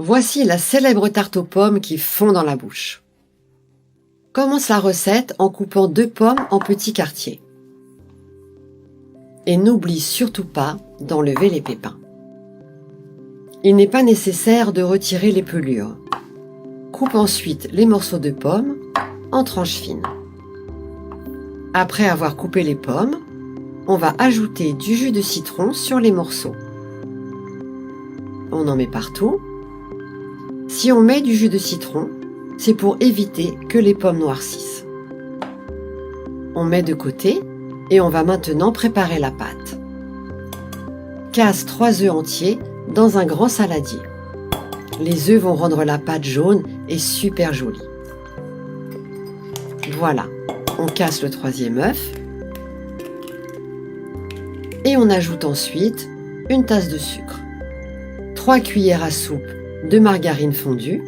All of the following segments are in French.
Voici la célèbre tarte aux pommes qui fond dans la bouche. Commence la recette en coupant 2 pommes en petits quartiers. Et n'oublie surtout pas d'enlever les pépins. Il n'est pas nécessaire de retirer les pelures. Coupe ensuite les morceaux de pommes en tranches fines. Après avoir coupé les pommes, on va ajouter du jus de citron sur les morceaux. On en met partout. Si on met du jus de citron, c'est pour éviter que les pommes noircissent. On met de côté et on va maintenant préparer la pâte. Casse 3 œufs entiers dans un grand saladier. Les œufs vont rendre la pâte jaune et super jolie. Voilà, on casse le 3e œuf et on ajoute ensuite une tasse de sucre, 3 cuillères à soupe de margarine fondue.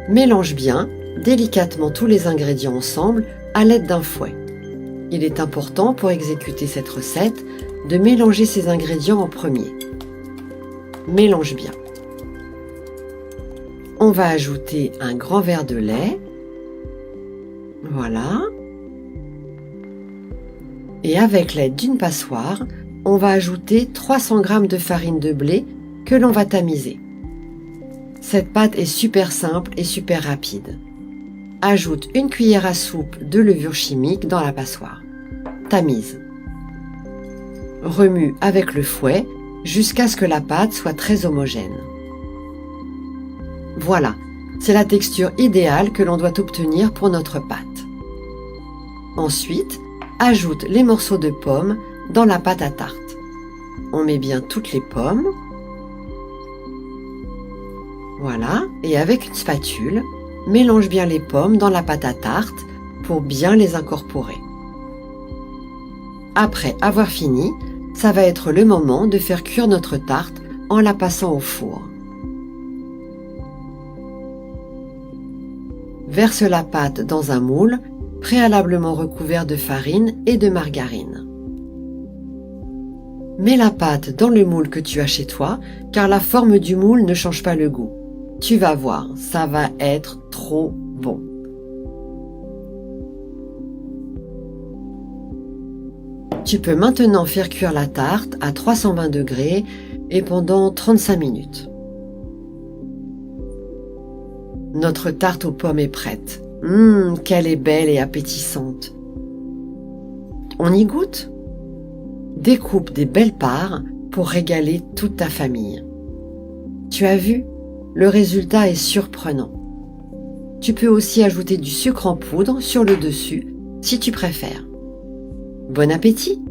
Mélange bien délicatement tous les ingrédients ensemble à l'aide d'un fouet. Il est important pour exécuter cette recette de mélanger ces ingrédients en premier. Mélange bien. On va ajouter un grand verre de lait. Voilà. Et avec l'aide d'une passoire, on va ajouter 300 g de farine de blé que l'on va tamiser. Cette pâte est super simple et super rapide. Ajoute une cuillère à soupe de levure chimique dans la passoire. Tamise. Remue avec le fouet jusqu'à ce que la pâte soit très homogène. Voilà, c'est la texture idéale que l'on doit obtenir pour notre pâte. Ensuite, ajoute les morceaux de pommes dans la pâte à tarte. On met bien toutes les pommes. Voilà, et avec une spatule, mélange bien les pommes dans la pâte à tarte pour bien les incorporer. Après avoir fini, ça va être le moment de faire cuire notre tarte en la passant au four. Verse la pâte dans un moule préalablement recouvert de farine et de margarine. Mets la pâte dans le moule que tu as chez toi, car la forme du moule ne change pas le goût. Tu vas voir, ça va être trop bon. Tu peux maintenant faire cuire la tarte à 320 degrés et pendant 35 minutes. Notre tarte aux pommes est prête. Qu'elle est belle et appétissante. On y goûte? Découpe des belles parts pour régaler toute ta famille. Tu as vu? Le résultat est surprenant. Tu peux aussi ajouter du sucre en poudre sur le dessus si tu préfères. Bon appétit!